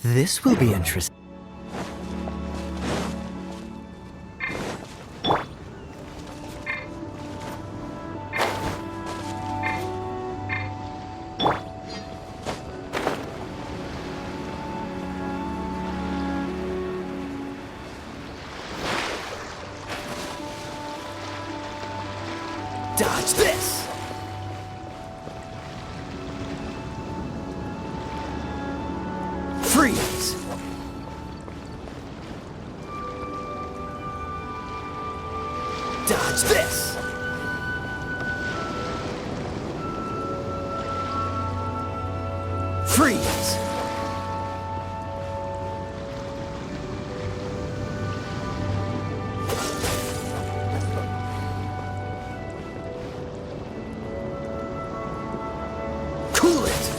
This will be interesting. Dodge this! Freeze! Dodge this! Freeze! Cool it!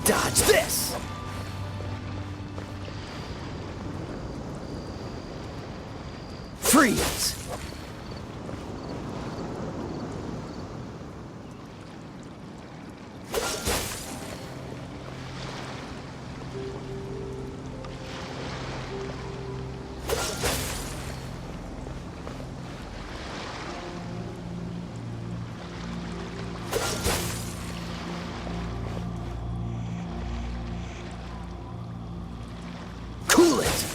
Dodge this! Freeze! Cool it!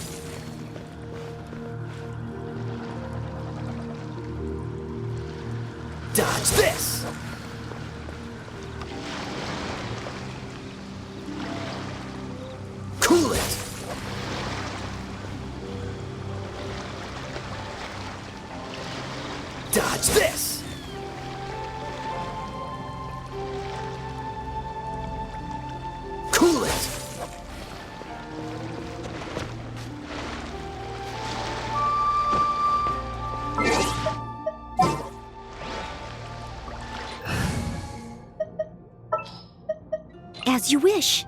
Dodge this! Cool it! Dodge this! Cool it! As you wish.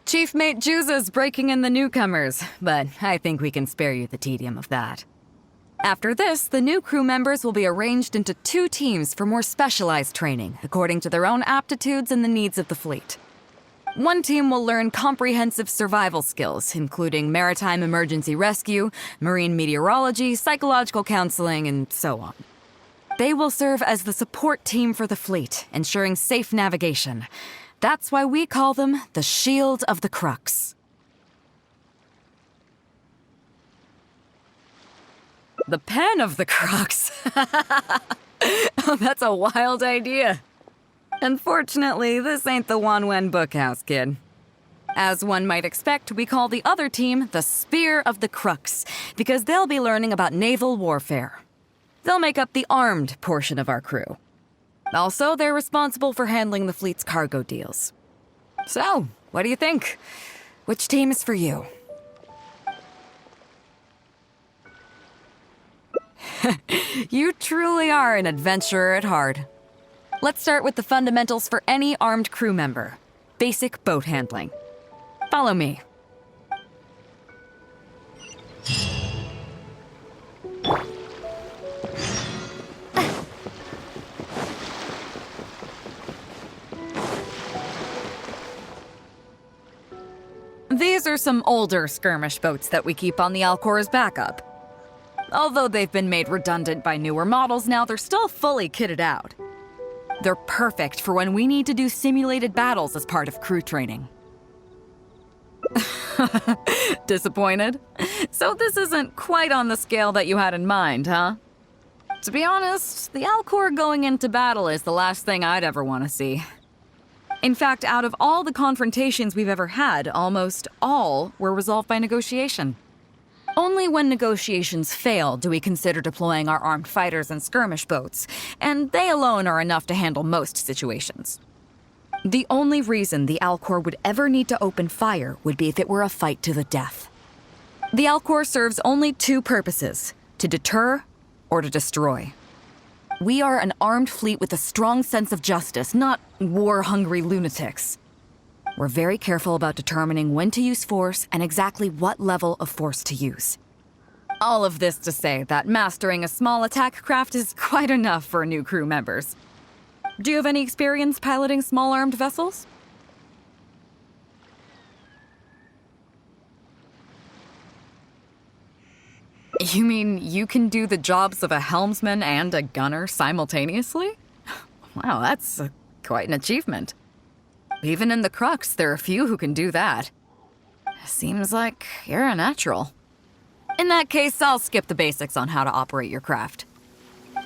Chief Mate Juza's breaking in the newcomers, but I think we can spare you the tedium of that. After this, the new crew members will be arranged into 2 teams for more specialized training, according to their own aptitudes and the needs of the fleet. One team will learn comprehensive survival skills, including maritime emergency rescue, marine meteorology, psychological counseling, and so on. They will serve as the support team for the fleet, ensuring safe navigation. That's why we call them the Shield of the Crux. The Pen of the Crux? Oh, that's a wild idea. Unfortunately, this ain't the Wanwen Bookhouse, kid. As one might expect, we call the other team the Spear of the Crux, because they'll be learning about naval warfare. They'll make up the armed portion of our crew. Also, they're responsible for handling the fleet's cargo deals. So, what do you think? Which team is for you? You truly are an adventurer at heart. Let's start with the fundamentals for any armed crew member. Basic boat handling. Follow me. These are some older skirmish boats that we keep on the Alcor as backup. Although they've been made redundant by newer models now, they're still fully kitted out. They're perfect for when we need to do simulated battles as part of crew training. Disappointed? So this isn't quite on the scale that you had in mind, huh? To be honest, the Alcor going into battle is the last thing I'd ever want to see. In fact, out of all the confrontations we've ever had, almost all were resolved by negotiation. Only when negotiations fail do we consider deploying our armed fighters and skirmish boats, and they alone are enough to handle most situations. The only reason the Alcor would ever need to open fire would be if it were a fight to the death. The Alcor serves only two purposes: to deter or to destroy. We are an armed fleet with a strong sense of justice, not war-hungry lunatics. We're very careful about determining when to use force and exactly what level of force to use. All of this to say that mastering a small attack craft is quite enough for new crew members. Do you have any experience piloting small armed vessels? You mean you can do the jobs of a helmsman and a gunner simultaneously? Wow, that's quite an achievement. Even in the Crux, there are a few who can do that. Seems like you're a natural. In that case, I'll skip the basics on how to operate your craft.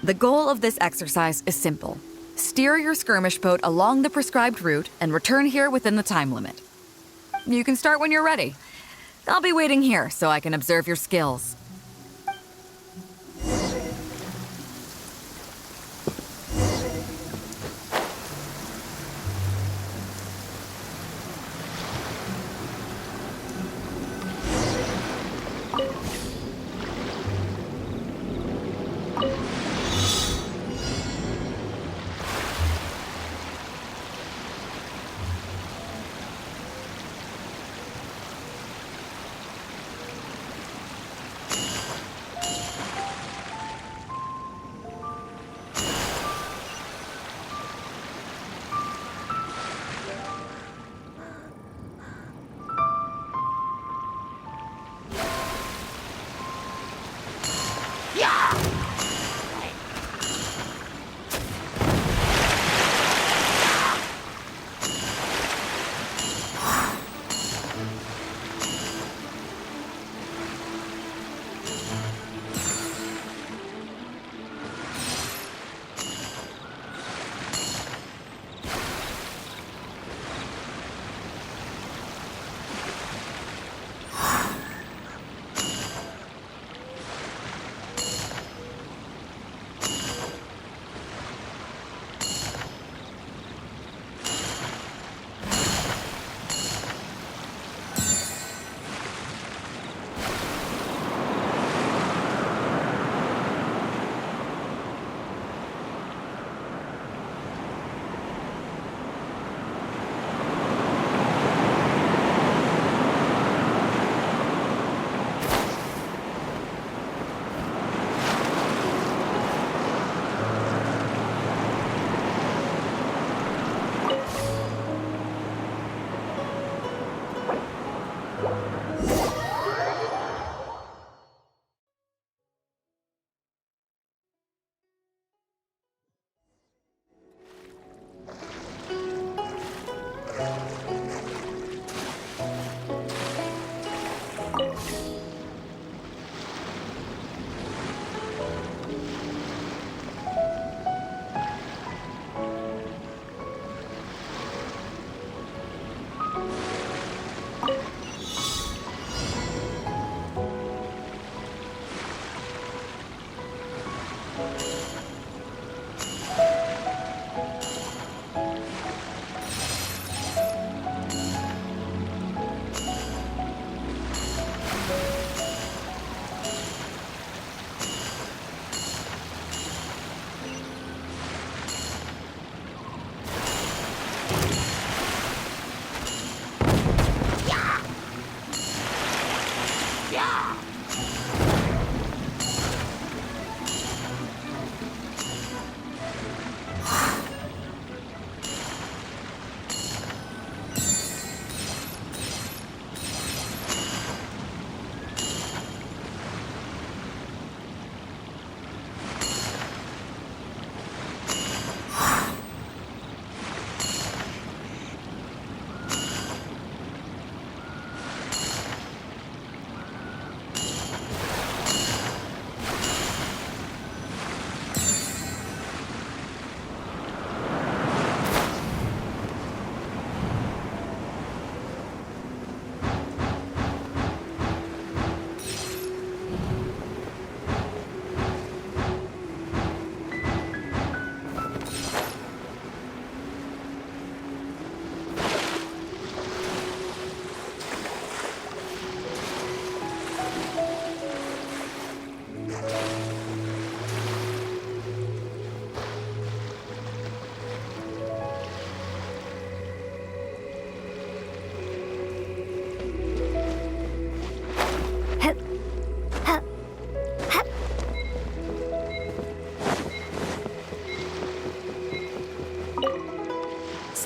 The goal of this exercise is simple. Steer your skirmish boat along the prescribed route and return here within the time limit. You can start when you're ready. I'll be waiting here so I can observe your skills.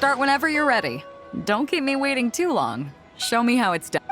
start whenever you're ready. Don't keep me waiting too long. Show me how it's done.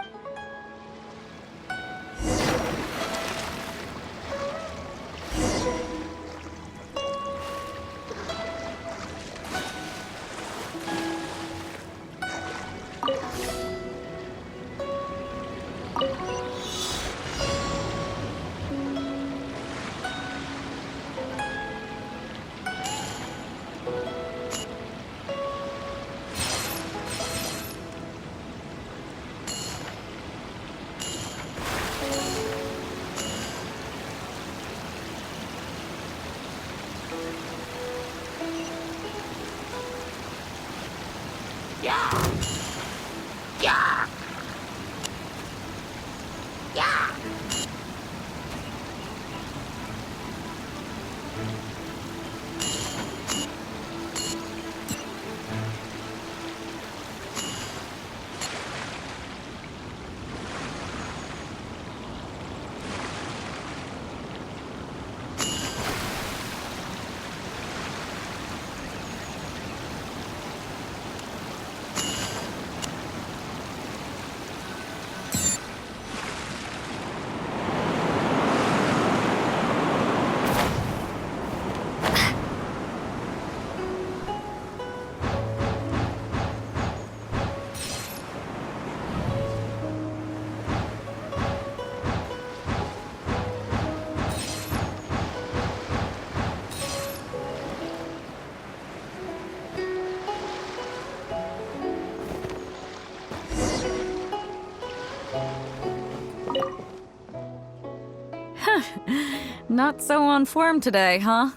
Not so on form today, huh?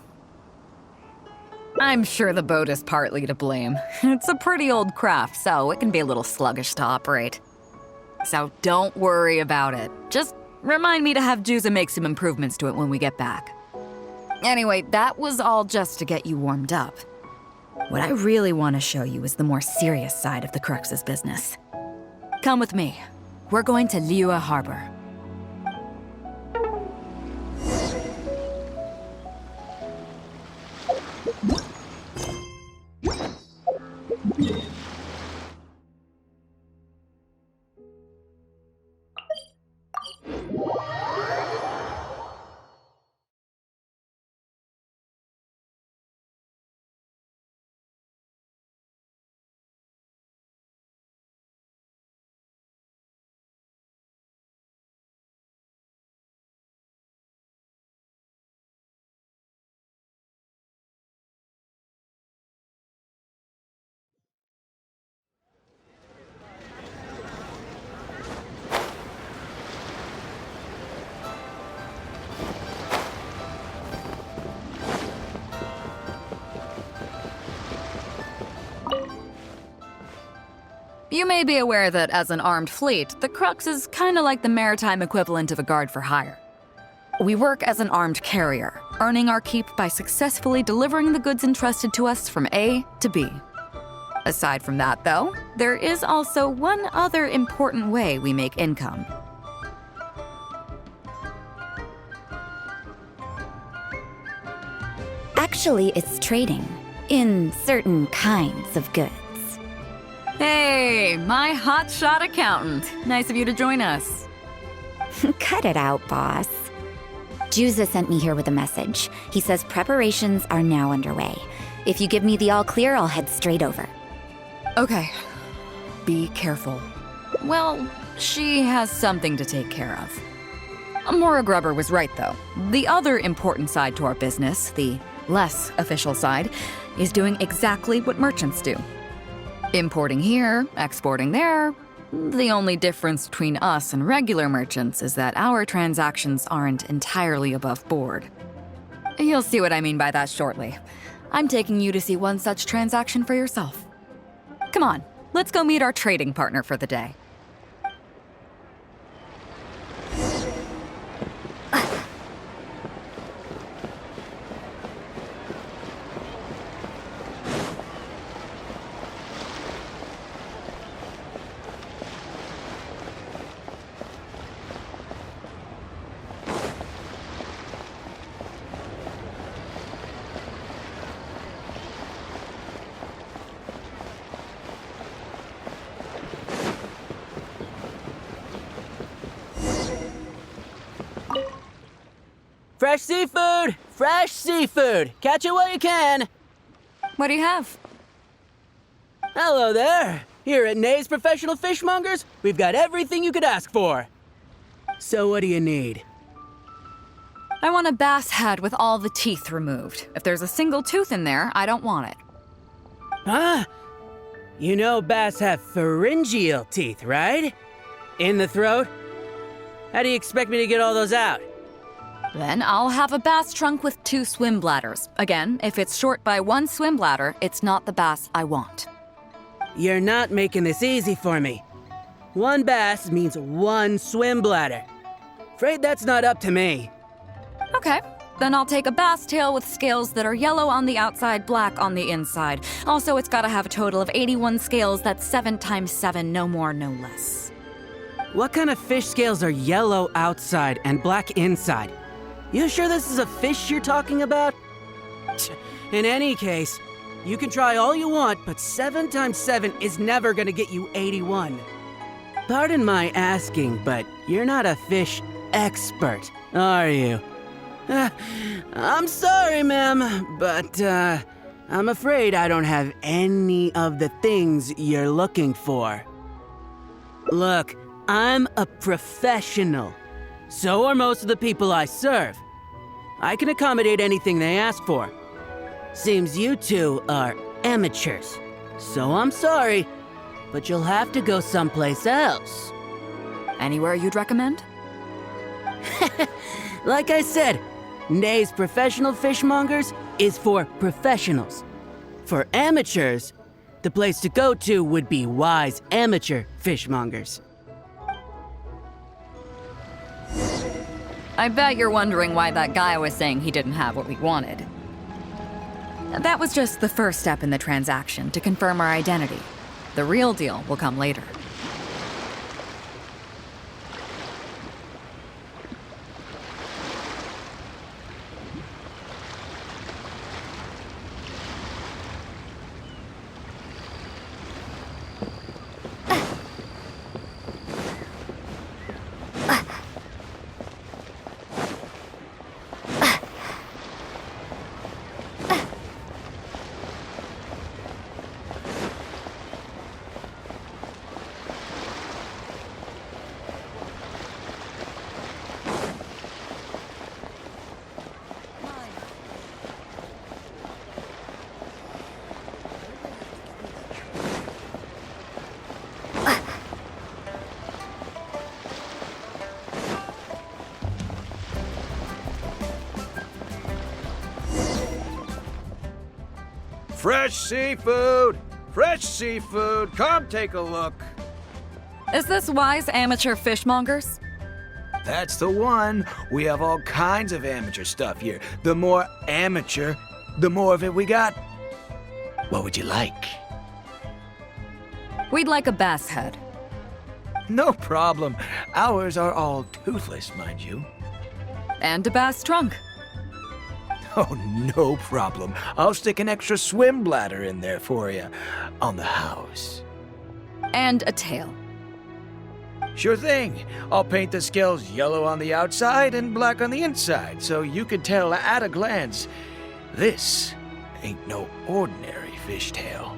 I'm sure the boat is partly to blame. It's a pretty old craft, so it can be a little sluggish to operate. So don't worry about it. Just remind me to have Juza make some improvements to it when we get back. Anyway, that was all just to get you warmed up. What I really want to show you is the more serious side of the Crux's business. Come with me. We're going to Liyue Harbor. You may be aware that as an armed fleet, the Crux is kinda like the maritime equivalent of a guard for hire. We work as an armed carrier, earning our keep by successfully delivering the goods entrusted to us from A to B. Aside from that, though, there is also one other important way we make income. Actually, it's trading. In certain kinds of goods. Hey, my hotshot accountant. Nice of you to join us. Cut it out, boss. Juza sent me here with a message. He says preparations are now underway. If you give me the all clear, I'll head straight over. Okay. Be careful. Well, she has something to take care of. Mora Grubber was right, though. The other important side to our business, the less official side, is doing exactly what merchants do. Importing here, exporting there. The only difference between us and regular merchants is that our transactions aren't entirely above board. You'll see what I mean by that shortly. I'm taking you to see one such transaction for yourself. Come on, let's go meet our trading partner for the day. Fresh seafood! Fresh seafood! Catch it while you can! What do you have? Hello there! Here at Nay's Professional Fishmongers, we've got everything you could ask for. So what do you need? I want a bass head with all the teeth removed. If there's a single tooth in there, I don't want it. Huh? You know bass have pharyngeal teeth, right? In the throat? How do you expect me to get all those out? Then I'll have a bass trunk with 2 swim bladders. Again, if it's short by 1 swim bladder, it's not the bass I want. You're not making this easy for me. 1 bass means 1 swim bladder. Afraid that's not up to me. Okay, then I'll take a bass tail with scales that are yellow on the outside, black on the inside. Also, it's gotta have a total of 81 scales, that's 7 times 7, no more, no less. What kind of fish scales are yellow outside and black inside? You sure this is a fish you're talking about? In any case, you can try all you want, but 7 times 7 is never gonna get you 81. Pardon my asking, but you're not a fish expert, are you? I'm sorry, ma'am, but I'm afraid I don't have any of the things you're looking for. Look, I'm a professional. So are most of the people I serve. I can accommodate anything they ask for. Seems you two are amateurs. So I'm sorry, but you'll have to go someplace else. Anywhere you'd recommend? Like I said, Nay's Professional Fishmongers is for professionals. For amateurs, the place to go to would be Wise Amateur Fishmongers. I bet you're wondering why that guy was saying he didn't have what we wanted. That was just the first step in the transaction to confirm our identity. The real deal will come later. Fresh seafood! Fresh seafood! Come take a look. Is this Wise Amateur Fishmongers? That's the one. We have all kinds of amateur stuff here. The more amateur, the more of it we got. What would you like? We'd like a bass head. No problem. Ours are all toothless, mind you. And a bass trunk. Oh, no problem. I'll stick an extra swim bladder in there for you. On the house. And a tail. Sure thing. I'll paint the scales yellow on the outside and black on the inside, so you can tell at a glance, this ain't no ordinary fishtail.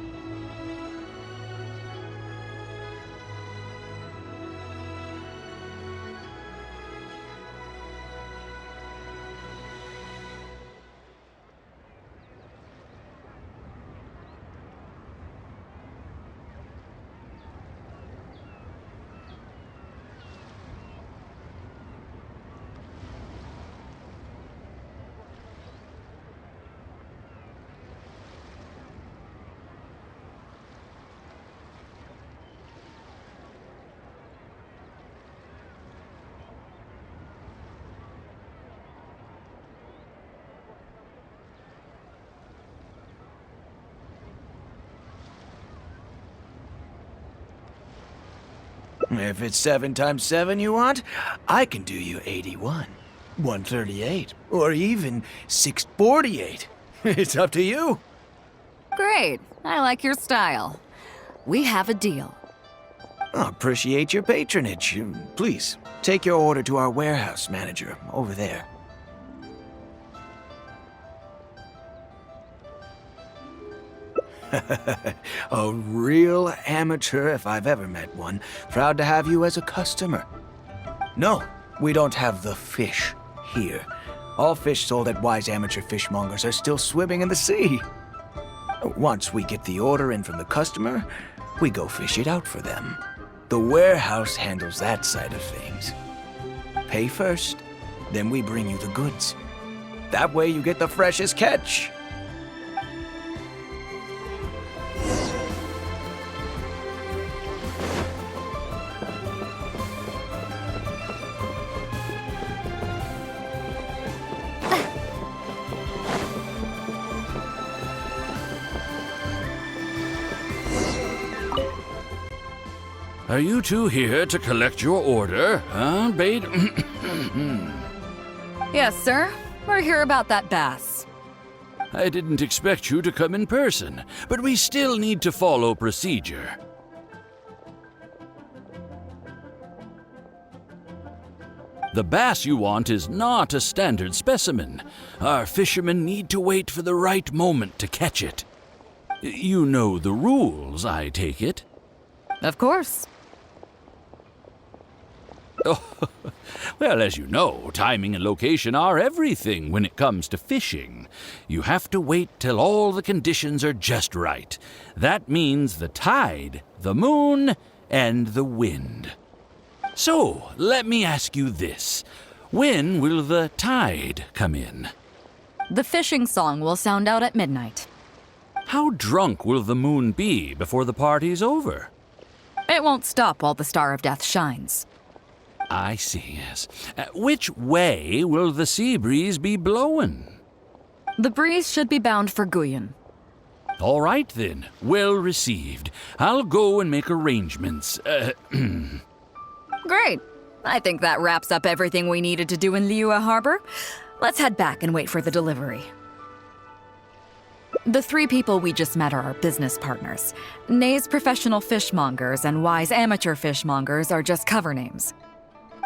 If it's 7 times 7 you want, I can do you 81, 138, or even 648. It's up to you. Great. I like your style. We have a deal. I appreciate your patronage. Please, take your order to our warehouse manager over there. A real amateur if I've ever met one. Proud to have you as a customer. No, we don't have the fish here. All fish sold at Wise Amateur Fishmongers are still swimming in the sea. Once we get the order in from the customer, we go fish it out for them. The warehouse handles that side of things. Pay first, then we bring you the goods. That way you get the freshest catch. Are you two here to collect your order, huh, Beidou? Yes, sir. We're here about that bass. I didn't expect you to come in person, but we still need to follow procedure. The bass you want is not a standard specimen. Our fishermen need to wait for the right moment to catch it. You know the rules, I take it? Of course. Oh, well, as you know, timing and location are everything when it comes to fishing. You have to wait till all the conditions are just right. That means the tide, the moon, and the wind. So, let me ask you this. When will the tide come in? The fishing song will sound out at midnight. How drunk will the moon be before the party's over? It won't stop while the Star of Death shines. I see, yes. Which way will the sea breeze be blowing? The breeze should be bound for Guyan. All right, then. Well received. I'll go and make arrangements. Great. I think that wraps up everything we needed to do in Liyue Harbor. Let's head back and wait for the delivery. The three people we just met are our business partners. Nay's professional fishmongers and Wise amateur fishmongers are just cover names.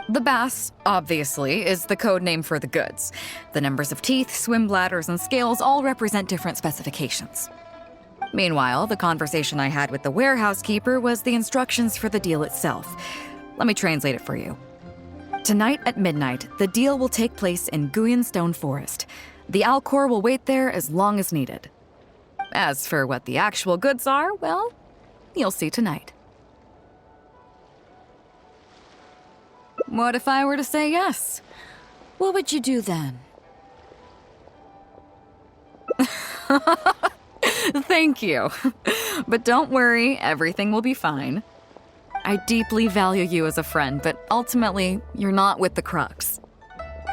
The bass, obviously, is the code name for the goods. The numbers of teeth, swim bladders, and scales all represent different specifications. Meanwhile, the conversation I had with the warehouse keeper was the instructions for the deal itself. Let me translate it for you. Tonight at midnight, the deal will take place in Guyan Stone Forest. The Alcor will wait there as long as needed. As for what the actual goods are, well, you'll see tonight. What if I were to say yes? What would you do then? Thank you. But don't worry, everything will be fine. I deeply value you as a friend, but ultimately, you're not with the Crux.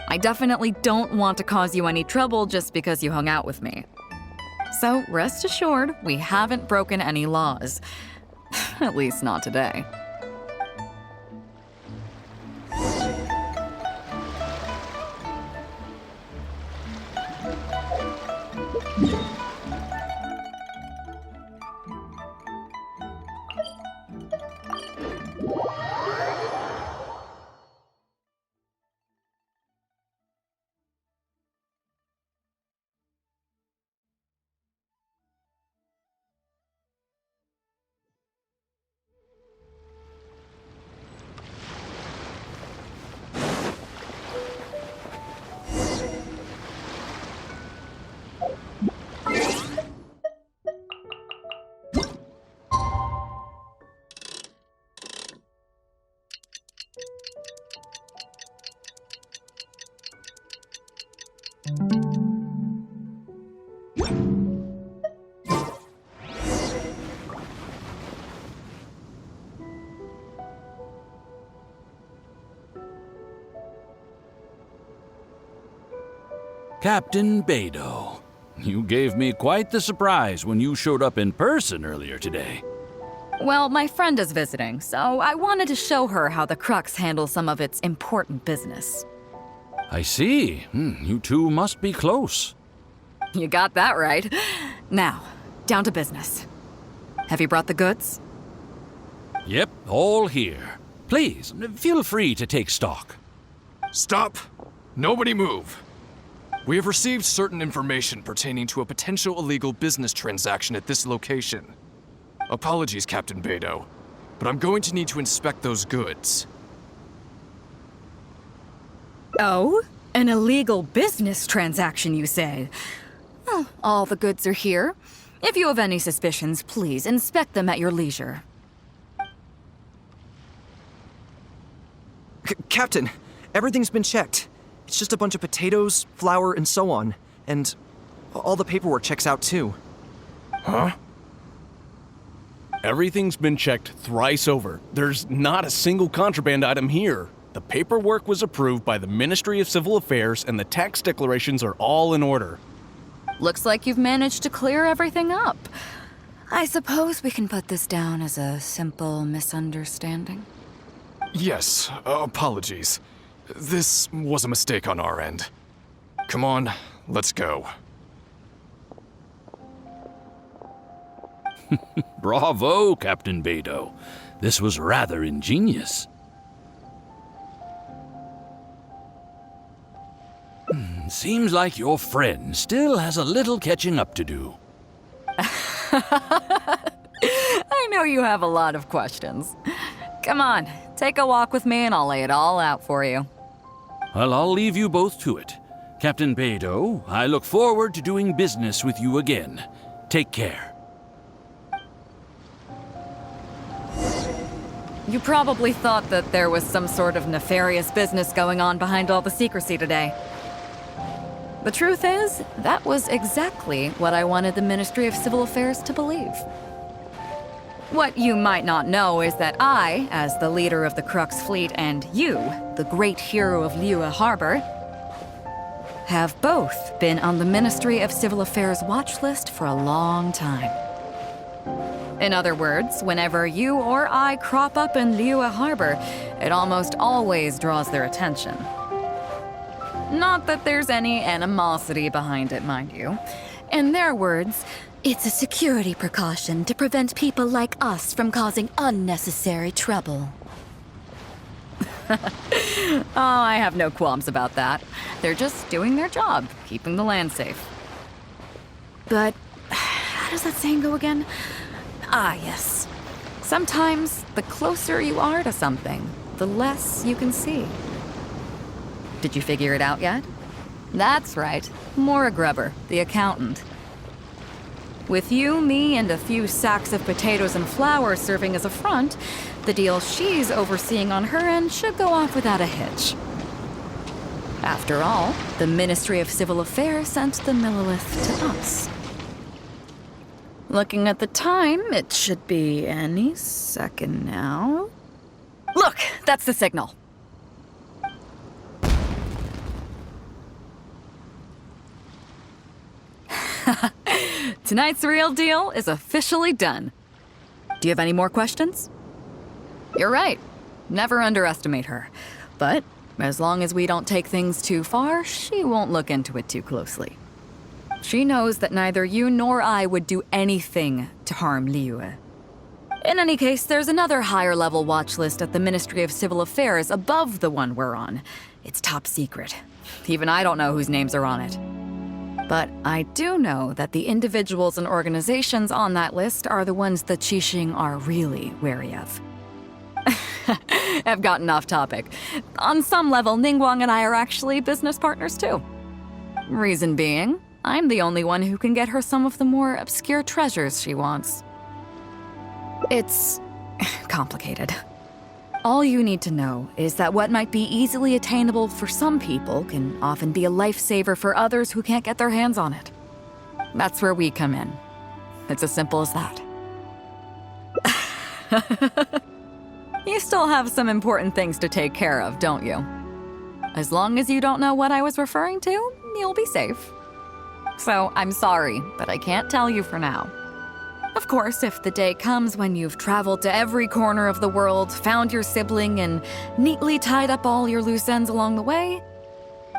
I definitely don't want to cause you any trouble just because you hung out with me. So rest assured, we haven't broken any laws. At least not today. Captain Beidou, you gave me quite the surprise when you showed up in person earlier today. Well, my friend is visiting, so I wanted to show her how the Crux handles some of its important business. I see. You two must be close. You got that right. Now, down to business. Have you brought the goods? Yep, all here. Please, feel free to take stock. Stop! Nobody move! We have received certain information pertaining to a potential illegal business transaction at this location. Apologies, Captain Beidou, but I'm going to need to inspect those goods. Oh? An illegal business transaction, you say? Well, all the goods are here. If you have any suspicions, please inspect them at your leisure. Captain, everything's been checked. It's just a bunch of potatoes, flour, and so on. And all the paperwork checks out too. Huh? Everything's been checked thrice over. There's not a single contraband item here. The paperwork was approved by the Ministry of Civil Affairs and the tax declarations are all in order. Looks like you've managed to clear everything up. I suppose we can put this down as a simple misunderstanding. Yes, apologies. This was a mistake on our end. Come on, let's go. Bravo, Captain Beidou. This was rather ingenious. Seems like your friend still has a little catching up to do. I know you have a lot of questions. Come on, take a walk with me and I'll lay it all out for you. Well, I'll leave you both to it. Captain Beidou, I look forward to doing business with you again. Take care. You probably thought that there was some sort of nefarious business going on behind all the secrecy today. The truth is, that was exactly what I wanted the Ministry of Civil Affairs to believe. What you might not know is that I, as the leader of the Crux fleet, and you, the great hero of Liyue Harbor, have both been on the Ministry of Civil Affairs watch list for a long time. In other words, whenever you or I crop up in Liyue Harbor, it almost always draws their attention. Not that there's any animosity behind it, mind you. In their words, it's a security precaution to prevent people like us from causing unnecessary trouble. Oh, I have no qualms about that. They're just doing their job, keeping the land safe. But how does that saying go again? Ah, yes. Sometimes the closer you are to something, the less you can see. Did you figure it out yet? That's right, Maura Grubber, the accountant. With you, me, and a few sacks of potatoes and flour serving as a front, the deal she's overseeing on her end should go off without a hitch. After all, the Ministry of Civil Affairs sent the Millilith to us. Looking at the time, it should be any second now. Look, that's the signal. Tonight's real deal is officially done. Do you have any more questions? You're right. Never underestimate her. But as long as we don't take things too far, she won't look into it too closely. She knows that neither you nor I would do anything to harm Liyue. In any case, there's another higher-level watch list at the Ministry of Civil Affairs above the one we're on. It's top secret. Even I don't know whose names are on it. But I do know that the individuals and organizations on that list are the ones the Qixing are really wary of. I've gotten off topic. On some level, Ningguang and I are actually business partners too. Reason being, I'm the only one who can get her some of the more obscure treasures she wants. It's complicated. All you need to know is that what might be easily attainable for some people can often be a lifesaver for others who can't get their hands on it. That's where we come in. It's as simple as that. You still have some important things to take care of, don't you? As long as you don't know what I was referring to, you'll be safe. So I'm sorry, but I can't tell you for now. Of course, if the day comes when you've traveled to every corner of the world, found your sibling, and neatly tied up all your loose ends along the way,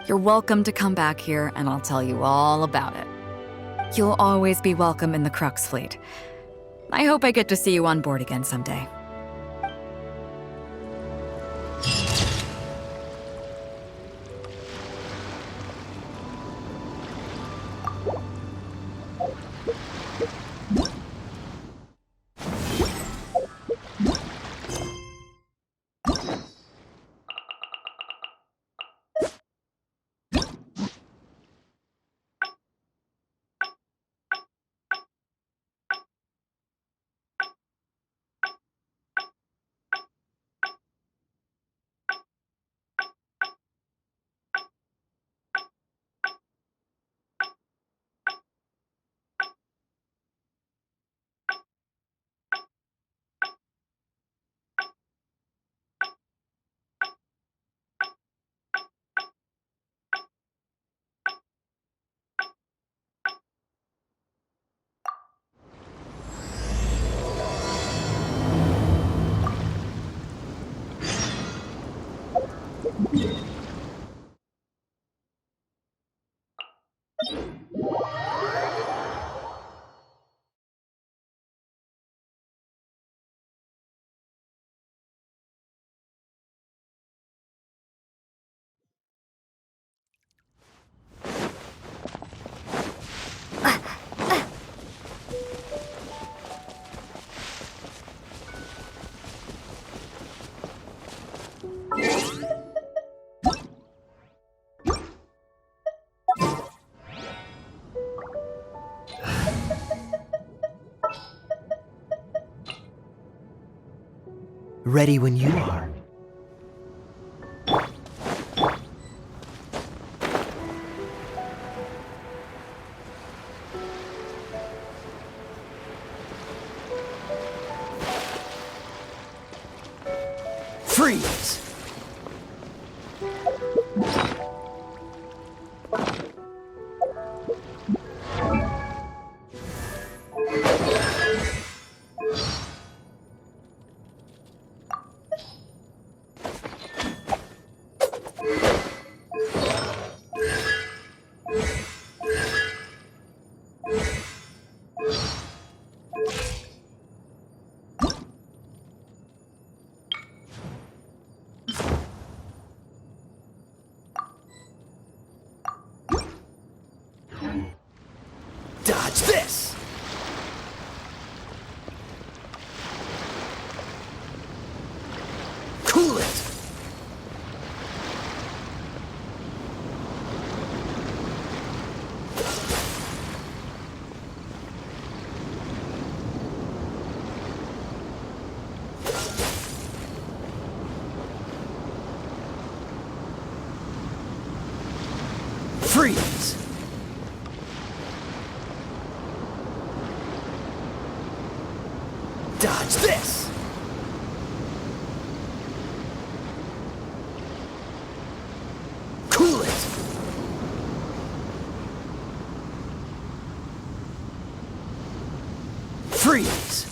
you're welcome to come back here and I'll tell you all about it. You'll always be welcome in the Crux fleet. I hope I get to see you on board again someday. Ready when you are. Freeze! Dodge this! Cool it! Freeze! Dodge this! Cool it! Freeze!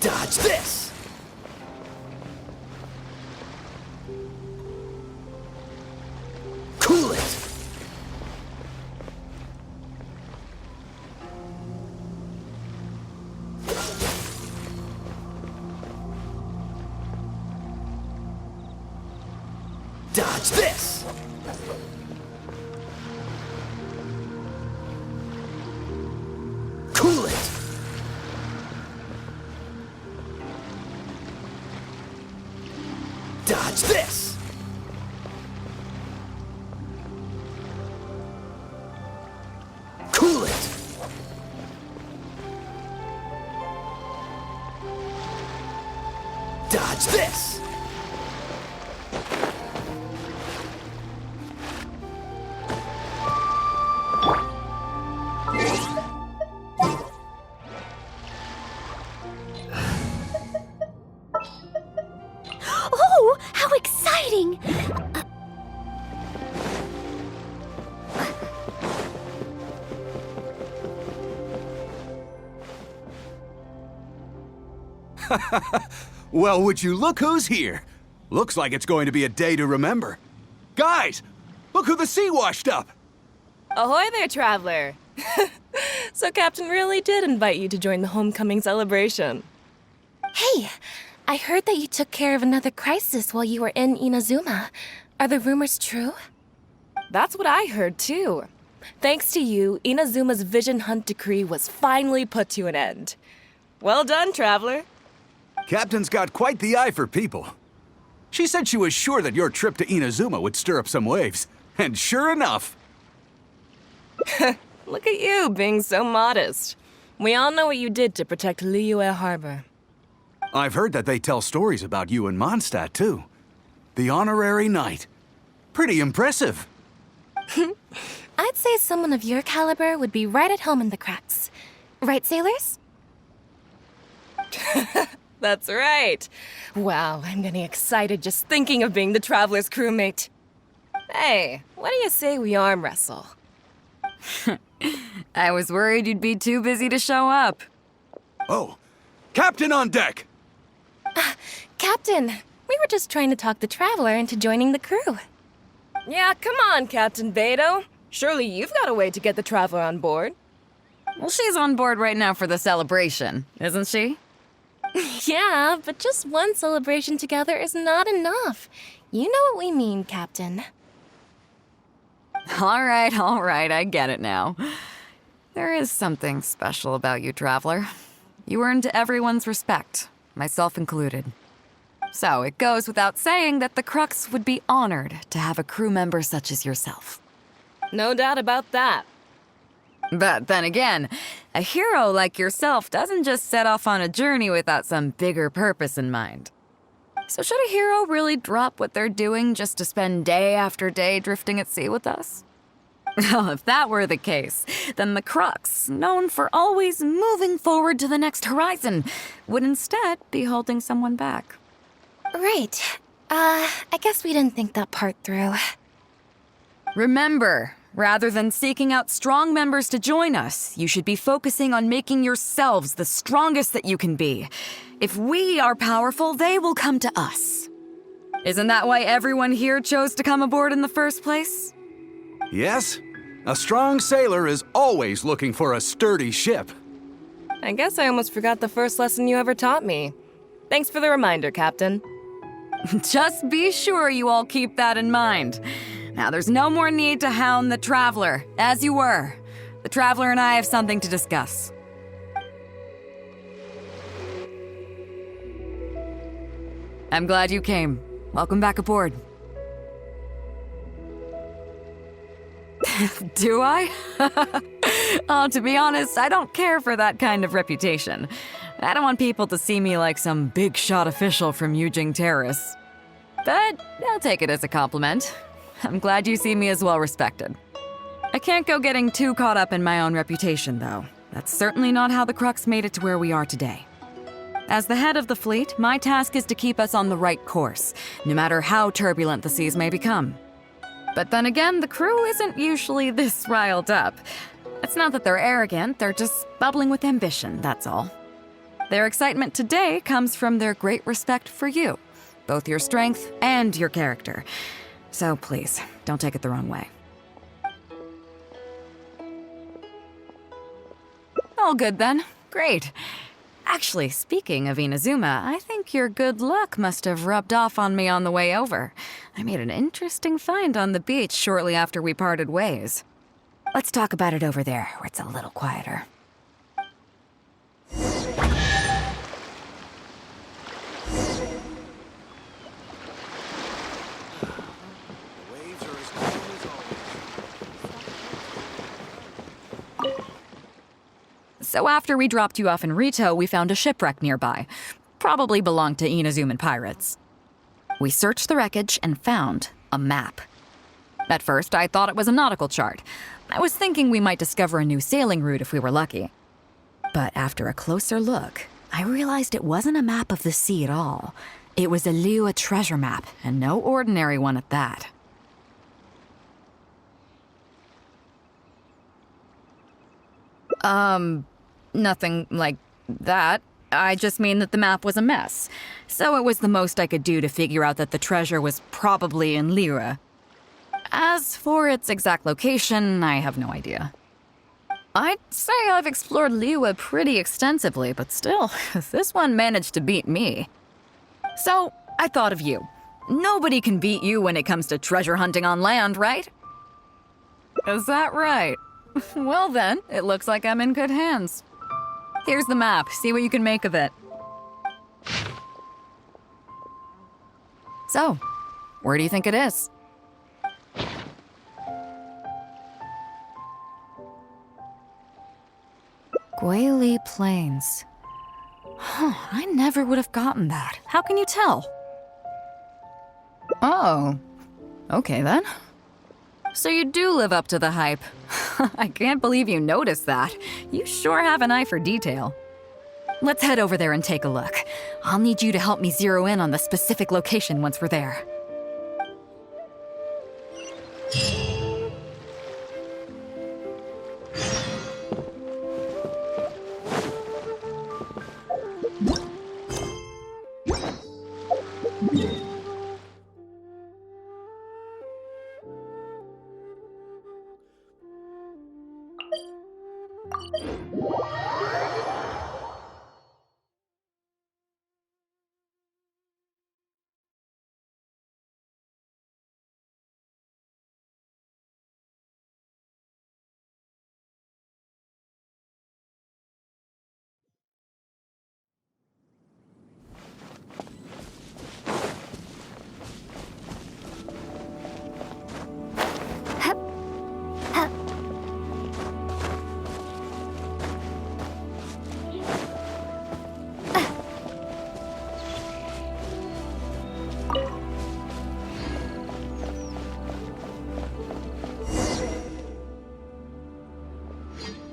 Dodge this! Cool it! Dodge this! Cool it! Dodge this! Cool it! Dodge this! Oh, how exciting! Well, would you look who's here? Looks like it's going to be a day to remember. Guys, look who the sea washed up! Ahoy there, traveler! So Captain really did invite you to join the homecoming celebration. Hey, I heard that you took care of another crisis while you were in Inazuma. Are the rumors true? That's what I heard, too. Thanks to you, Inazuma's Vision Hunt decree was finally put to an end. Well done, traveler. Captain's got quite the eye for people. She said she was sure that your trip to Inazuma would stir up some waves. And sure enough... Look at you, being so modest. We all know what you did to protect Liyue Harbor. I've heard that they tell stories about you in Mondstadt, too. The honorary knight. Pretty impressive. I'd say someone of your caliber would be right at home in the Crux. Right, sailors? That's right. Wow, I'm getting excited just thinking of being the Traveler's crewmate. Hey, what do you say we arm wrestle? I was worried you'd be too busy to show up. Oh, Captain on deck! Captain, We were just trying to talk the Traveler into joining the crew. Yeah, come on, Captain Beidou. Surely you've got a way to get the Traveler on board. Well, she's on board right now for the celebration, isn't she? Yeah, but just one celebration together is not enough. You know what we mean, Captain. All right, I get it now. There is something special about you, Traveler. You earned everyone's respect, myself included. So it goes without saying that the Crux would be honored to have a crew member such as yourself. No doubt about that. But then again, a hero like yourself doesn't just set off on a journey without some bigger purpose in mind. So should a hero really drop what they're doing just to spend day after day drifting at sea with us? Well, if that were the case, then the Crux, known for always moving forward to the next horizon, would instead be holding someone back. Right. I guess we didn't think that part through. Remember, rather than seeking out strong members to join us, you should be focusing on making yourselves the strongest that you can be. If we are powerful, they will come to us. Isn't that why everyone here chose to come aboard in the first place? Yes, a strong sailor is always looking for a sturdy ship. I guess I almost forgot the first lesson you ever taught me. Thanks for the reminder, Captain. Just be sure you all keep that in mind. Now, there's no more need to hound the Traveler, as you were. The Traveler and I have something to discuss. I'm glad you came. Welcome back aboard. Do I? Oh, to be honest, I don't care for that kind of reputation. I don't want people to see me like some big shot official from Yujing Terrace. But I'll take it as a compliment. I'm glad you see me as well respected. I can't go getting too caught up in my own reputation, though. That's certainly not how the Crux made it to where we are today. As the head of the fleet, my task is to keep us on the right course, no matter how turbulent the seas may become. But then again, the crew isn't usually this riled up. It's not that they're arrogant, they're just bubbling with ambition, that's all. Their excitement today comes from their great respect for you, both your strength and your character. So please, don't take it the wrong way. All good then. Great. Actually, speaking of Inazuma, I think your good luck must have rubbed off on me on the way over. I made an interesting find on the beach shortly after we parted ways. Let's talk about it over there, where it's a little quieter. So after we dropped you off in Rito, we found a shipwreck nearby. Probably belonged to Inazuman pirates. We searched the wreckage and found a map. At first, I thought it was a nautical chart. I was thinking we might discover a new sailing route if we were lucky. But after a closer look, I realized it wasn't a map of the sea at all. It was a Liyue treasure map, and no ordinary one at that. Nothing like that. I just mean that the map was a mess. So it was the most I could do to figure out that the treasure was probably in Liyue. As for its exact location, I have no idea. I'd say I've explored Liyue pretty extensively, but still, this one managed to beat me. So, I thought of you. Nobody can beat you when it comes to treasure hunting on land, right? Is that right? Well then, it looks like I'm in good hands. Here's the map. See what you can make of it. So, where do you think it is? Guili Plains. Huh, I never would have gotten that. How can you tell? Oh, okay then. So you do live up to the hype. I can't believe you noticed that. You sure have an eye for detail. Let's head over there and take a look. I'll need you to help me zero in on the specific location once we're there.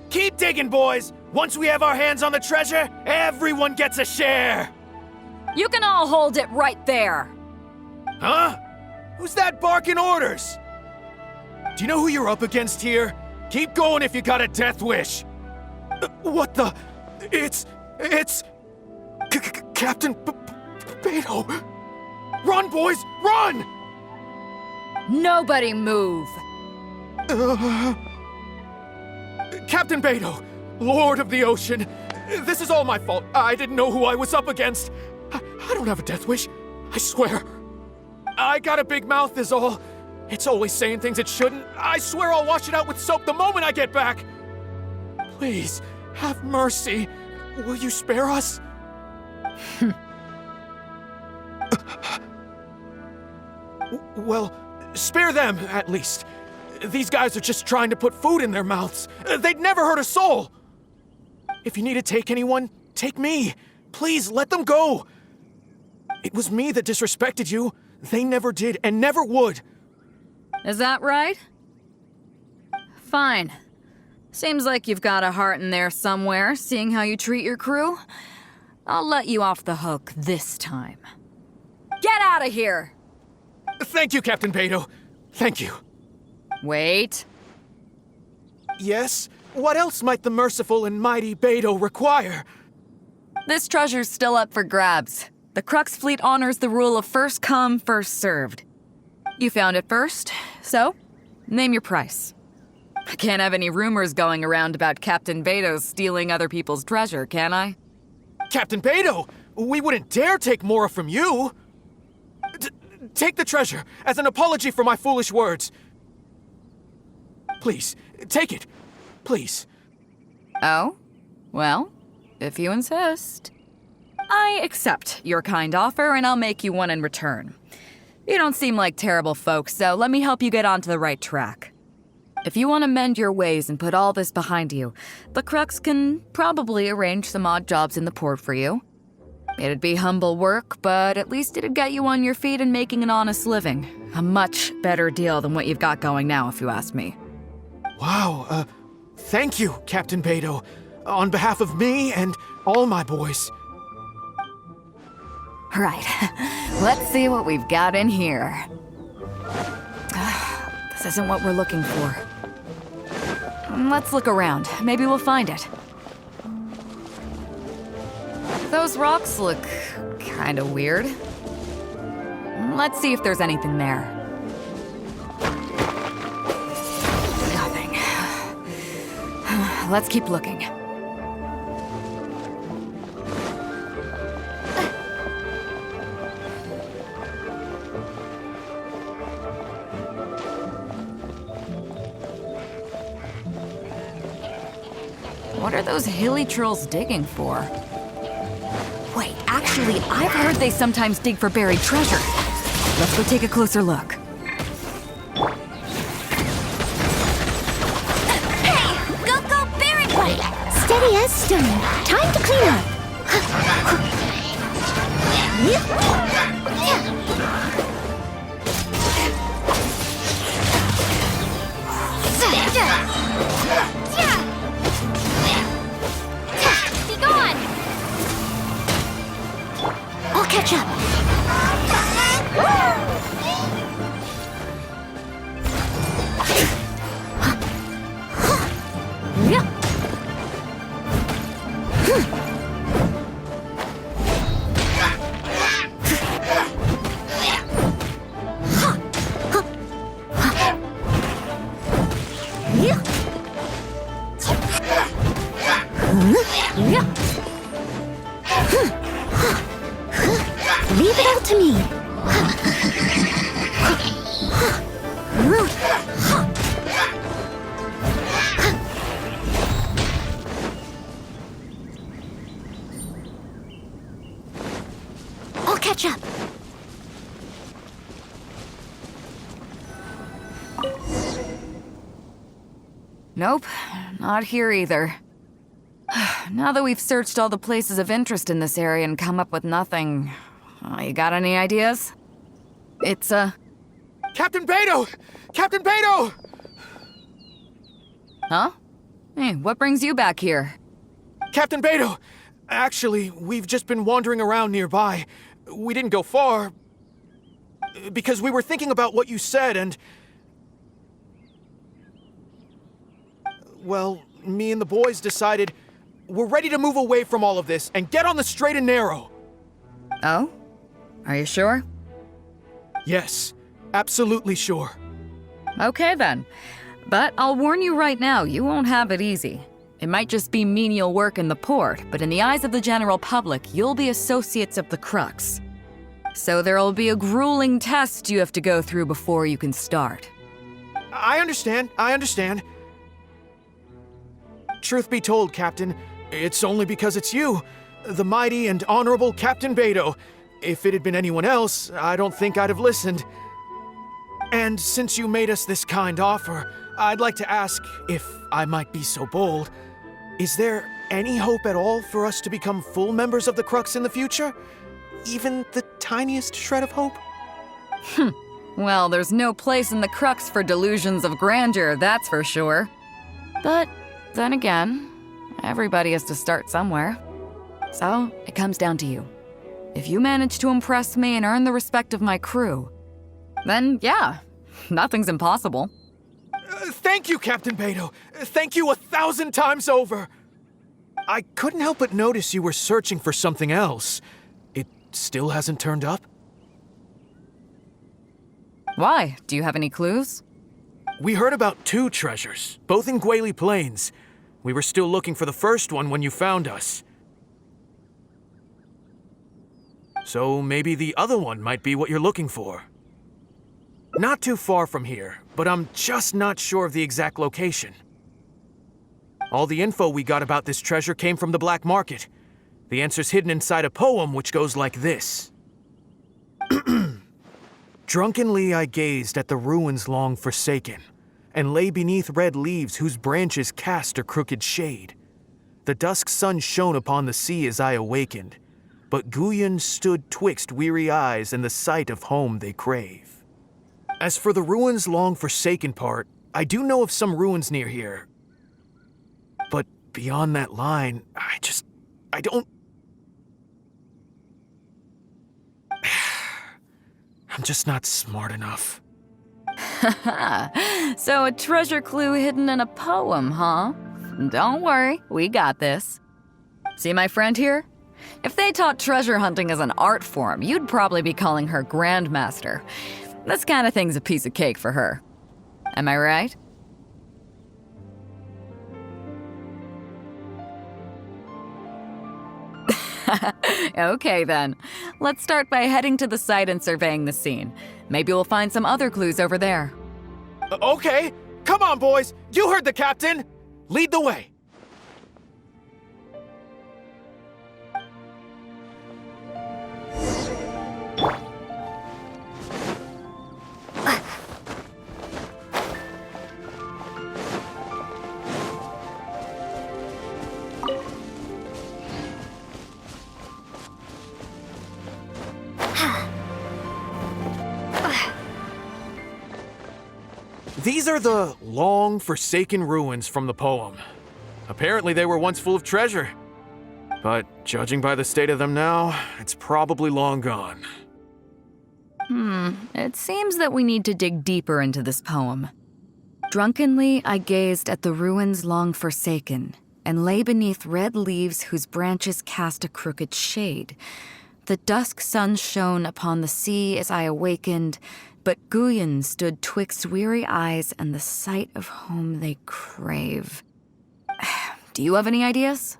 Keep digging, boys! Once we have our hands on the treasure, everyone gets a share! You can all hold it right there. Huh? Who's that barking orders? Do you know who you're up against here? Keep going if you got a death wish. What the? It's... Captain Beidou. Run, boys, run! Nobody move. Captain Beidou, Lord of the Ocean, this is all my fault. I didn't know who I was up against. I don't have a death wish, I swear. I got a big mouth is all. It's always saying things it shouldn't. I swear I'll wash it out with soap the moment I get back. Please, have mercy. Will you spare us? Well, spare them, at least. These guys are just trying to put food in their mouths. They'd never hurt a soul. If you need to take anyone, take me. Please, let them go. It was me that disrespected you. They never did and never would. Is that right? Fine. Seems like you've got a heart in there somewhere, seeing how you treat your crew. I'll let you off the hook this time. Get out of here! Thank you, Captain Beidou. Thank you. Wait. Yes? What else might the merciful and mighty Beidou require? This treasure's still up for grabs. The Crux fleet honors the rule of first come, first served. You found it first, so name your price. I can't have any rumors going around about Captain Beidou stealing other people's treasure, can I? Captain Beidou, we wouldn't dare take more from you. Take the treasure as an apology for my foolish words. Please, take it. Please. Oh? Well, if you insist. I accept your kind offer, and I'll make you one in return. You don't seem like terrible folks, so let me help you get onto the right track. If you want to mend your ways and put all this behind you, the Crux can probably arrange some odd jobs in the port for you. It'd be humble work, but at least it'd get you on your feet and making an honest living. A much better deal than what you've got going now, if you ask me. Wow, thank you, Captain Beidou. On behalf of me and all my boys. Right. Let's see what we've got in here. This isn't what we're looking for. Let's look around. Maybe we'll find it. Those rocks look kind of weird. Let's see if there's anything there. Nothing. Let's keep looking. What are those hilly trolls digging for? Wait, actually, I've heard they sometimes dig for buried treasure. Let's go take a closer look. Hey! Go, Barrett! Wait, steady as stone. Time to clean up. Be gone! I'll catch up. I'll catch up. Nope, not here either. Now that we've searched all the places of interest in this area and come up with nothing, you got any ideas? It's, Captain Beidou! Captain Beidou! Huh? Hey, what brings you back here? Captain Beidou! Actually, we've just been wandering around nearby. We didn't go far, because we were thinking about what you said and... Well, me and the boys decided we're ready to move away from all of this and get on the straight and narrow. Oh? Are you sure? Yes, absolutely sure. Okay then. But I'll warn you right now, you won't have it easy. It might just be menial work in the port, but in the eyes of the general public, you'll be associates of the Crux. So there'll be a grueling test you have to go through before you can start. I understand. Truth be told, Captain, it's only because it's you, the mighty and honorable Captain Beidou. If it had been anyone else, I don't think I'd have listened. And since you made us this kind offer, I'd like to ask, if I might be so bold, is there any hope at all for us to become full members of the Crux in the future? Even the tiniest shred of hope? Well, there's no place in the Crux for delusions of grandeur, that's for sure. But then again, everybody has to start somewhere. So, it comes down to you. If you manage to impress me and earn the respect of my crew, then yeah, nothing's impossible. Thank you, Captain Beidou. Thank you 1,000 times over. I couldn't help but notice you were searching for something else. It still hasn't turned up? Why? Do you have any clues? We heard about 2 treasures, both in Guili Plains. We were still looking for the first one when you found us. So maybe the other one might be what you're looking for. Not too far from here, but I'm just not sure of the exact location. All the info we got about this treasure came from the black market. The answer's hidden inside a poem which goes like this. Drunkenly I gazed at the ruins long forsaken, and lay beneath red leaves whose branches cast a crooked shade. The dusk sun shone upon the sea as I awakened, but Guyon stood twixt weary eyes and the sight of home they crave. As for the ruins long forsaken part, I do know of some ruins near here. But beyond that line, I don't... I'm just not smart enough. So a treasure clue hidden in a poem, huh? Don't worry, we got this. See my friend here? If they taught treasure hunting as an art form, you'd probably be calling her Grandmaster. This kind of thing's a piece of cake for her. Am I right? Okay then. Let's start by heading to the site and surveying the scene. Maybe we'll find some other clues over there. Okay, come on boys, you heard the captain! Lead the way! These are the long forsaken ruins from the poem. Apparently they were once full of treasure. But judging by the state of them now, it's probably long gone. It seems that we need to dig deeper into this poem. Drunkenly I gazed at the ruins long forsaken, and lay beneath red leaves whose branches cast a crooked shade. The dusk sun shone upon the sea as I awakened, but Guyon stood twixt weary eyes and the sight of home they crave. Do you have any ideas?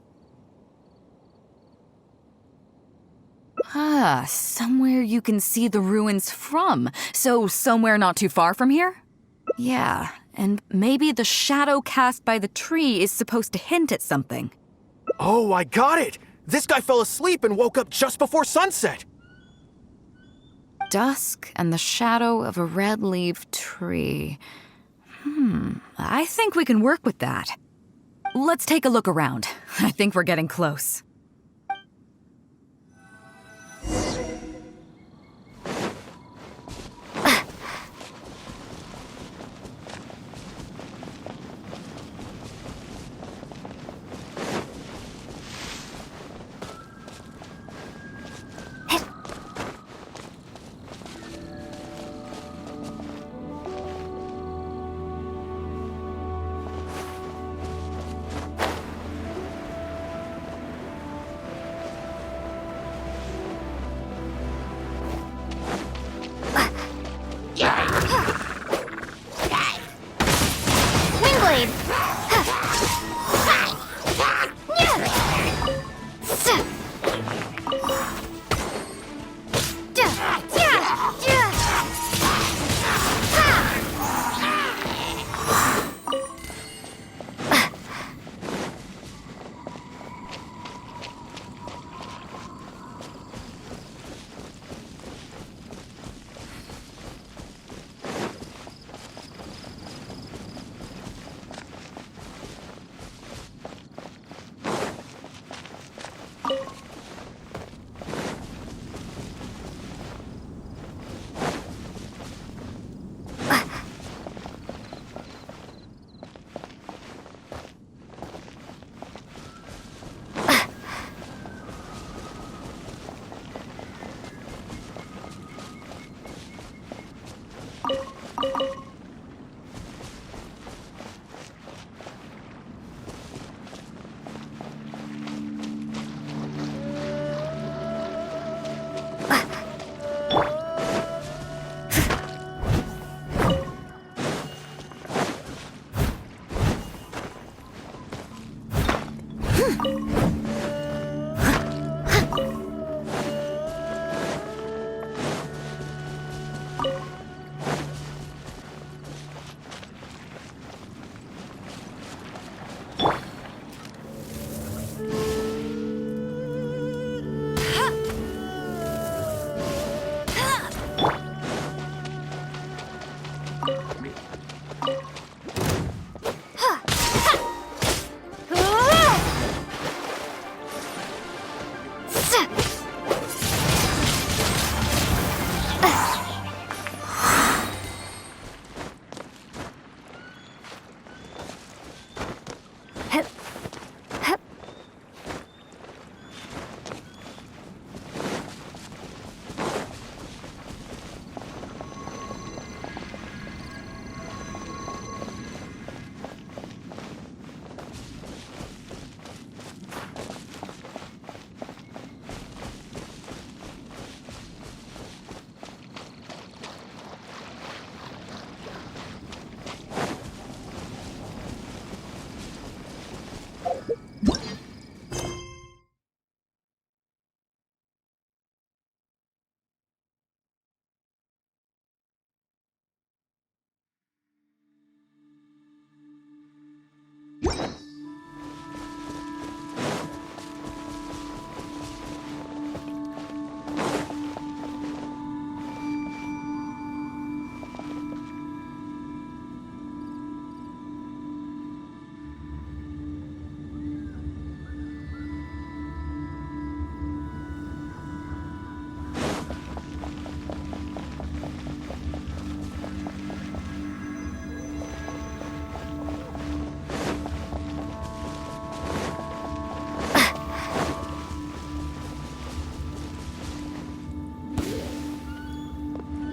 Ah, somewhere you can see the ruins from. So somewhere not too far from here? Yeah, and maybe the shadow cast by the tree is supposed to hint at something. Oh, I got it! This guy fell asleep and woke up just before sunset! Dusk and the shadow of a red-leaved tree. I think we can work with that. Let's take a look around. I think we're getting close. Wingblade!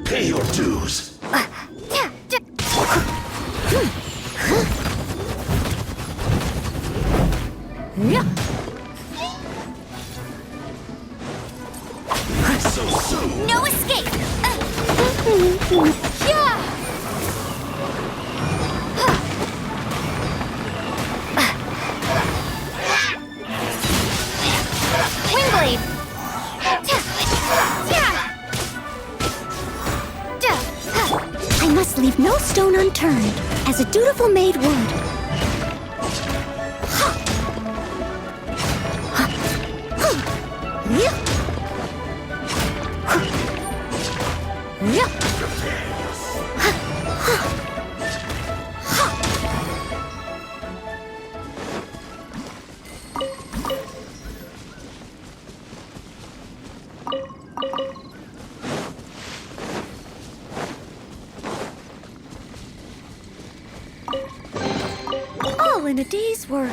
Pay your dues. So soon. No escape! Wingblade! must leave no stone unturned, as a dutiful maid would. All in a day's work.